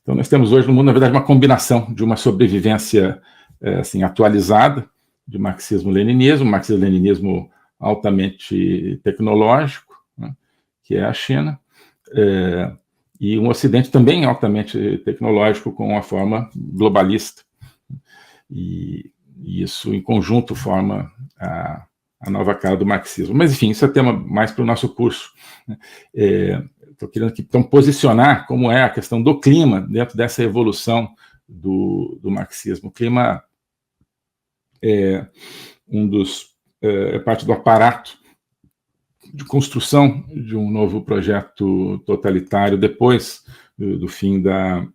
Então, nós temos hoje no mundo, na verdade, uma combinação de uma sobrevivência assim, atualizada de marxismo-leninismo, marxismo-leninismo altamente tecnológico, né, que é a China, e um Ocidente também altamente tecnológico, com uma forma globalista. E isso, em conjunto, forma a nova cara do marxismo. Mas, enfim, isso é tema mais para o nosso curso. Estou querendo aqui, então, posicionar como é a questão do clima dentro dessa evolução do marxismo. O clima é parte do aparato de construção de um novo projeto totalitário depois do fim da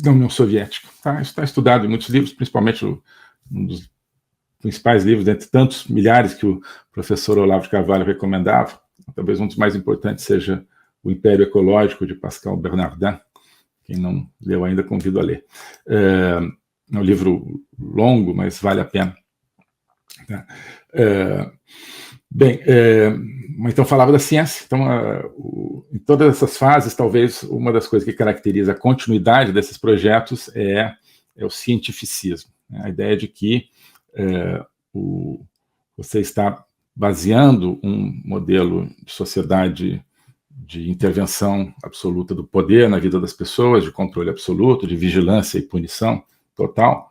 União Soviética. Tá? Isso está estudado em muitos livros, principalmente um dos principais livros, dentre tantos milhares que o professor Olavo de Carvalho recomendava. Talvez um dos mais importantes seja O Império Ecológico, de Pascal Bernardin. Quem não leu ainda, convido a ler. É um livro longo, mas vale a pena. Tá? Bem, então falava da ciência. Então, em todas essas fases, talvez uma das coisas que caracteriza a continuidade desses projetos é o cientificismo. Né? A ideia de que você está baseando um modelo de sociedade de intervenção absoluta do poder na vida das pessoas, de controle absoluto, de vigilância e punição total,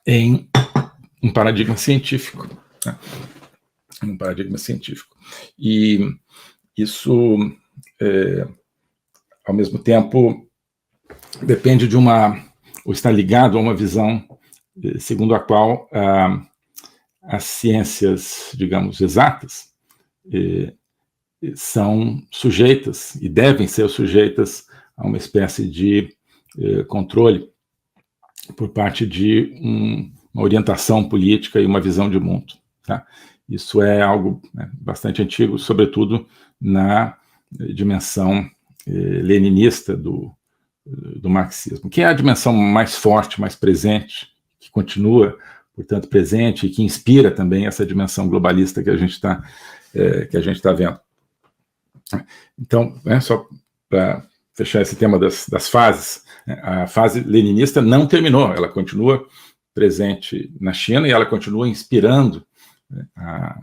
em um paradigma científico. Né? Um paradigma científico. E isso, ao mesmo tempo, depende ou está ligado a uma visão segundo a qual as ciências, digamos, exatas, são sujeitas, e devem ser sujeitas, a uma espécie de controle por parte de uma orientação política e uma visão de mundo. Tá? Isso é algo bastante antigo, sobretudo na dimensão leninista do marxismo, que é a dimensão mais forte, mais presente, que continua, portanto, presente e que inspira também essa dimensão globalista que a gente está vendo. Então, só para fechar esse tema das fases, a fase leninista não terminou, ela continua presente na China e ela continua inspirando a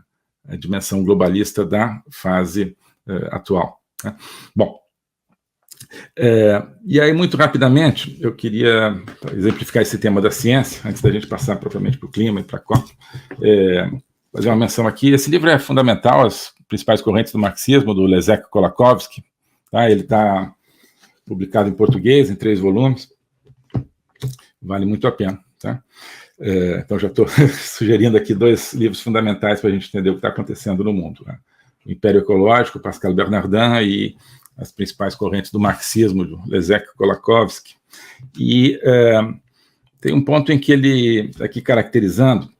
dimensão globalista da fase atual. Né? Bom, e aí, muito rapidamente, eu queria exemplificar esse tema da ciência, antes da gente passar propriamente para o clima e para a COP, fazer uma menção aqui. Esse livro é fundamental, As Principais Correntes do Marxismo, do Leszek Kolakowski. Tá? Ele está publicado em português, em 3 volumes. Vale muito a pena. Tá? Então, já estou sugerindo aqui 2 livros fundamentais para a gente entender o que está acontecendo no mundo. Né? O Império Ecológico, Pascal Bernardin, e As Principais Correntes do Marxismo, do Leszek Kolakowski. E tem um ponto em que ele está aqui caracterizando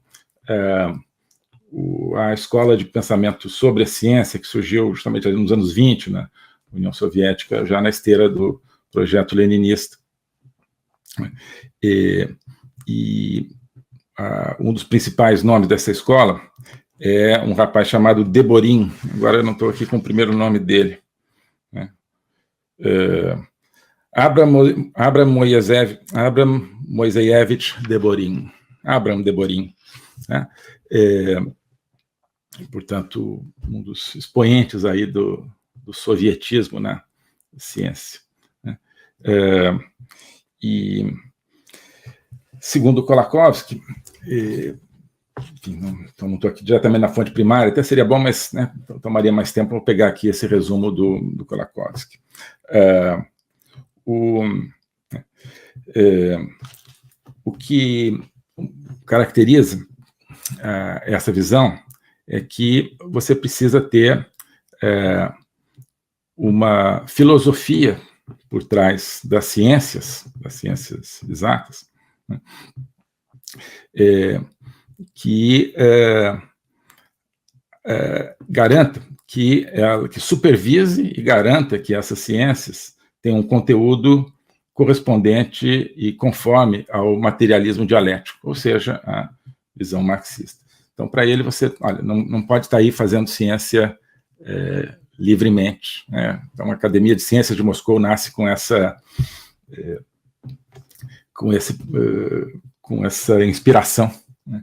a escola de pensamento sobre a ciência, que surgiu justamente nos anos 20, na União Soviética, já na esteira do projeto leninista. Um dos principais nomes dessa escola é um rapaz chamado Deborin. Agora eu não estou aqui com o primeiro nome dele. Né? Abram Moiseyevich Deborin. Abram Deborin. Né? Portanto, um dos expoentes aí do sovietismo na ciência. Né? E, segundo Kolakowski, enfim, não estou aqui diretamente na fonte primária, até seria bom, mas tomaria mais tempo para pegar aqui esse resumo do Kolakowski. O que caracteriza essa visão é que você precisa ter uma filosofia por trás das ciências exatas, né? Que garanta que supervise e garanta que essas ciências tenham um conteúdo correspondente e conforme ao materialismo dialético, ou seja, a visão marxista. Então, para ele, você não pode estar aí fazendo ciência livremente, né? Então, a Academia de Ciências de Moscou nasce com essa inspiração, né?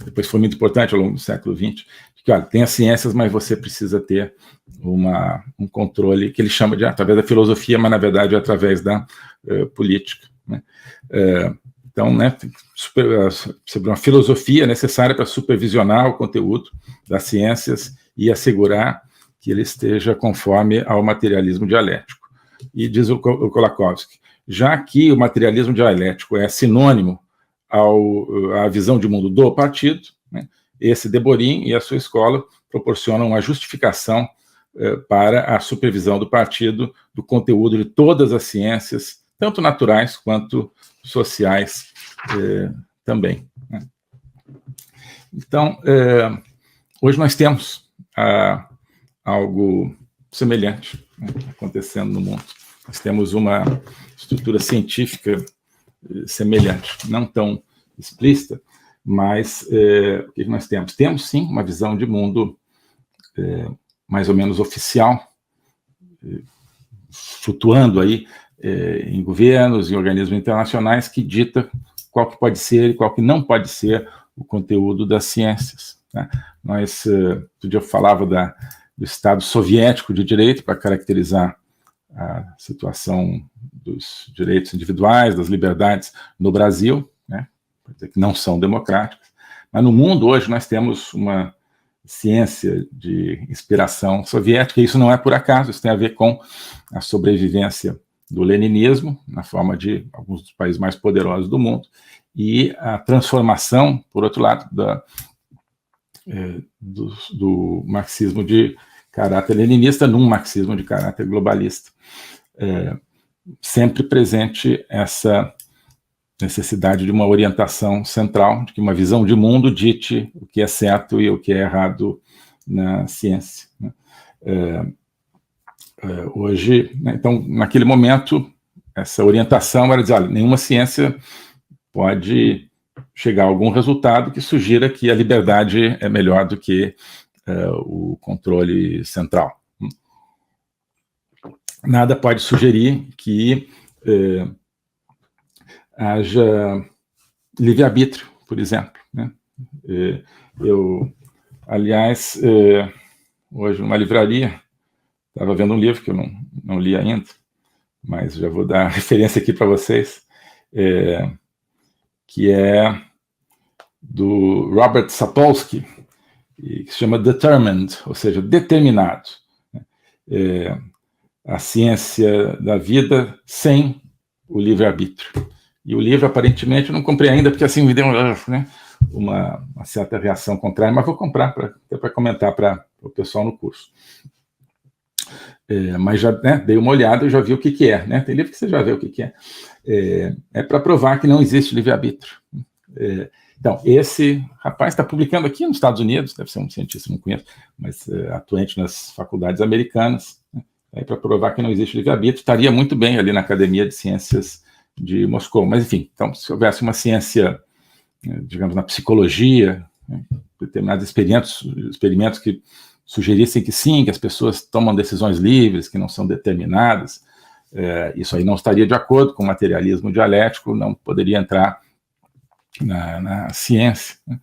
Depois foi muito importante ao longo do século XX, que, olha, tem as ciências, mas você precisa ter um controle que ele chama de através da filosofia, mas na verdade é através da política, né? Então, né, uma filosofia necessária para supervisionar o conteúdo das ciências e assegurar que ele esteja conforme ao materialismo dialético. E diz o Kolakowski, já que o materialismo dialético é sinônimo à visão de mundo do partido, né, esse Deborin e a sua escola proporcionam uma justificação para a supervisão do partido do conteúdo de todas as ciências, tanto naturais quanto sociais também, né? Então, hoje nós temos algo semelhante, né, acontecendo no mundo. Nós temos uma estrutura científica semelhante, não tão explícita, mas o que nós temos? Temos, sim, uma visão de mundo mais ou menos oficial, flutuando aí em governos, em organismos internacionais, que dita qual que pode ser e qual que não pode ser o conteúdo das ciências, né? Outro dia eu falava do Estado soviético de direito para caracterizar a situação dos direitos individuais, das liberdades no Brasil, né? Quer dizer que não são democráticas, mas no mundo hoje nós temos uma ciência de inspiração soviética, e isso não é por acaso, isso tem a ver com a sobrevivência do leninismo, na forma de alguns dos países mais poderosos do mundo, e a transformação, por outro lado, do marxismo de caráter leninista num marxismo de caráter globalista. Sempre presente essa necessidade de uma orientação central, de que uma visão de mundo dite o que é certo e o que é errado na ciência, né? Hoje, né, então, naquele momento, essa orientação era dizer, olha, nenhuma ciência pode chegar a algum resultado que sugira que a liberdade é melhor do que o controle central. Nada pode sugerir que haja livre-arbítrio, por exemplo, né? Aliás, hoje numa livraria, estava vendo um livro que eu não li ainda, mas já vou dar a referência aqui para vocês, que é do Robert Sapolsky, que se chama Determined, ou seja, determinado. A ciência da vida sem o livre-arbítrio. E o livro, aparentemente, eu não comprei ainda, porque assim me deu uma certa reação contrária, mas vou comprar para comentar para o pessoal no curso. Mas já, né, dei uma olhada e já vi o que é, né? Tem livro que você já vê o que é. É para provar que não existe livre-arbítrio. Então, esse rapaz está publicando aqui nos Estados Unidos, deve ser um cientista, não conheço, mas atuante nas faculdades americanas, né? Para provar que não existe livre-arbítrio, estaria muito bem ali na Academia de Ciências de Moscou. Mas, enfim, então, se houvesse uma ciência, digamos, na psicologia, né, determinados experimentos que sugerissem que sim, que as pessoas tomam decisões livres, que não são determinadas, isso aí não estaria de acordo com o materialismo dialético, não poderia entrar na ciência, né?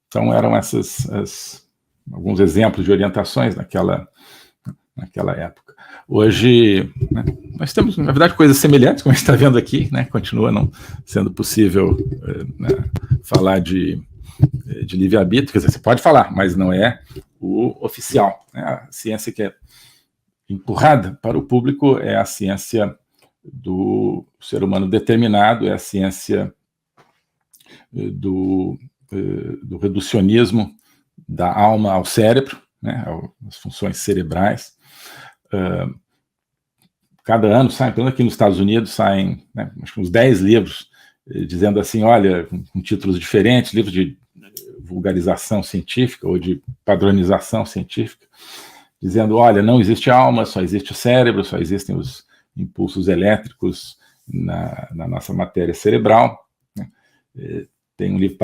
Então, eram alguns exemplos de orientações naquela época. Hoje, né, nós temos, na verdade, coisas semelhantes, como a gente está vendo aqui, né? Continua não sendo possível falar de livre-arbítrio, quer dizer, você pode falar, mas não é o oficial, né? A ciência que é empurrada para o público é a ciência do ser humano determinado, é a ciência do reducionismo da alma ao cérebro, né, as funções cerebrais. Cada ano saem, pelo menos aqui nos Estados Unidos, saem, né, acho que uns 10 livros dizendo assim, olha, com títulos diferentes, livros de vulgarização científica ou de padronização científica, dizendo, olha, não existe alma, só existe o cérebro, só existem os impulsos elétricos na nossa matéria cerebral, né? tem um livro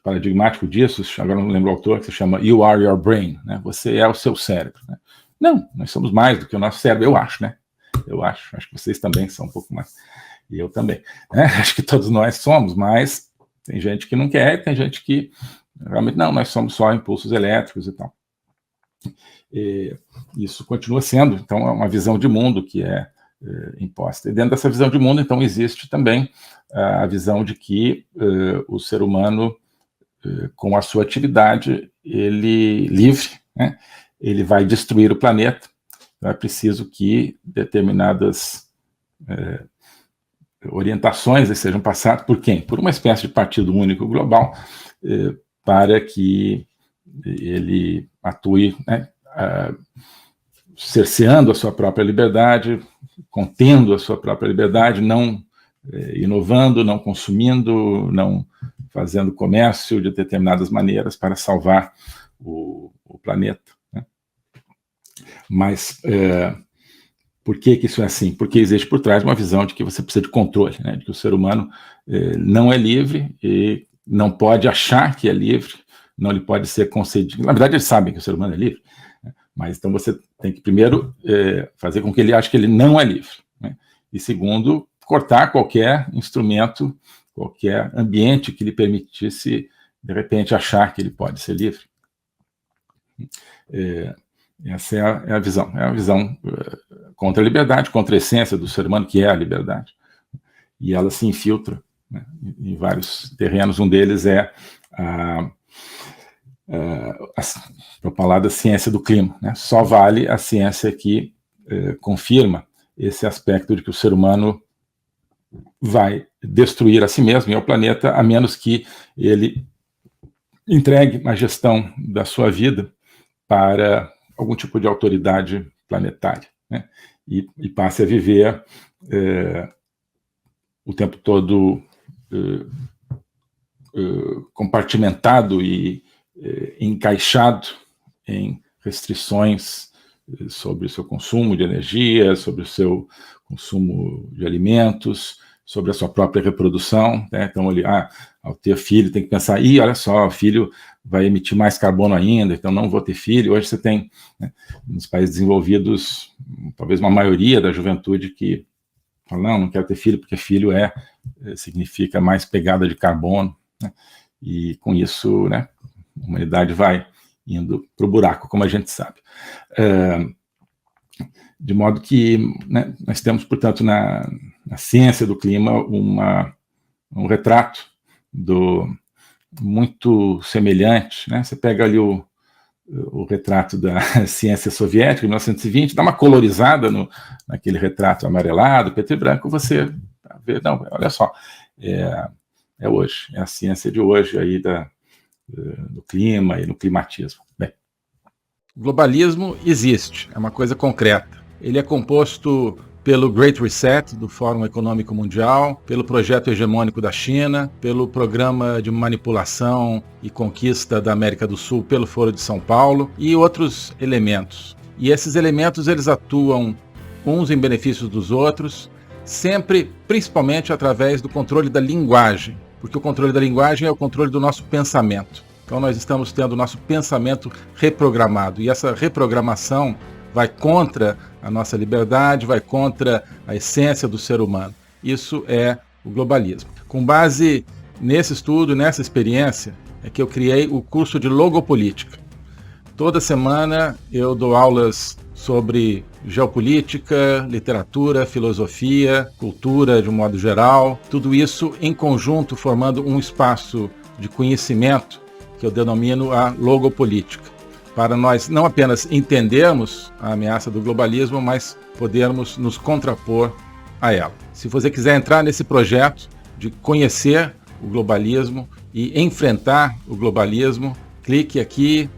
paradigmático disso, agora não lembro o autor, que se chama You Are Your Brain, né? Você é o seu cérebro, né? Não, nós somos mais do que o nosso cérebro, eu acho, né? Acho que vocês também são um pouco mais, e eu também, né? Acho que todos nós somos, mas tem gente que não quer, tem gente que realmente não, nós somos só impulsos elétricos e tal. E isso continua sendo, então, uma visão de mundo que é imposta. E dentro dessa visão de mundo, então, existe também a visão de que o ser humano, com a sua atividade, ele livre, né, ele vai destruir o planeta. Então, é preciso que determinadas orientações sejam passadas por quem? Por uma espécie de partido único global, para que ele atue, né, cerceando a sua própria liberdade, contendo a sua própria liberdade, não inovando, não consumindo, não fazendo comércio de determinadas maneiras para salvar o planeta, né? Mas por que isso é assim? Porque existe por trás uma visão de que você precisa de controle, né? De que o ser humano não é livre e não pode achar que é livre, não lhe pode ser concedido. Na verdade, eles sabem que o ser humano é livre, né? Mas então você tem que primeiro fazer com que ele ache que ele não é livre, né? E segundo, cortar qualquer instrumento, qualquer ambiente que lhe permitisse, de repente, achar que ele pode ser livre. Essa é a visão. É a visão contra a liberdade, contra a essência do ser humano, que é a liberdade. E ela se infiltra, né, em vários terrenos. Um deles é a propalada ciência do clima, né? Só vale a ciência que confirma esse aspecto de que o ser humano vai destruir a si mesmo e ao planeta, a menos que ele entregue a gestão da sua vida para algum tipo de autoridade planetária, né? E passe a viver o tempo todo compartimentado e encaixado em restrições sobre o seu consumo de energia, sobre o seu consumo de alimentos, sobre a sua própria reprodução, né? Então, ele, ao ter filho, tem que pensar, olha só, o filho vai emitir mais carbono ainda, então não vou ter filho. Hoje você tem, né, nos países desenvolvidos, talvez uma maioria da juventude que fala, não quero ter filho, porque filho significa mais pegada de carbono, né? E com isso, né, a humanidade vai indo para o buraco, como a gente sabe. De modo que, né, nós temos, portanto, na ciência do clima um retrato muito semelhante, né? Você pega ali o retrato da ciência soviética, em 1920, dá uma colorizada naquele retrato amarelado, preto e branco, você vê, não, olha só, é hoje, é a ciência de hoje aí do clima e no climatismo. Bem, o globalismo existe, é uma coisa concreta. Ele é composto pelo Great Reset, do Fórum Econômico Mundial, pelo projeto hegemônico da China, pelo programa de manipulação e conquista da América do Sul pelo Foro de São Paulo e outros elementos. E esses elementos, eles atuam uns em benefício dos outros, sempre, principalmente através do controle da linguagem, porque o controle da linguagem é o controle do nosso pensamento. Então nós estamos tendo o nosso pensamento reprogramado, e essa reprogramação vai contra a nossa liberdade, vai contra a essência do ser humano. Isso é o globalismo. Com base nesse estudo, nessa experiência, é que eu criei o curso de Logopolítica. Toda semana eu dou aulas sobre geopolítica, literatura, filosofia, cultura de um modo geral, tudo isso em conjunto formando um espaço de conhecimento que eu denomino a logopolítica, para nós não apenas entendermos a ameaça do globalismo, mas podermos nos contrapor a ela. Se você quiser entrar nesse projeto de conhecer o globalismo e enfrentar o globalismo, clique aqui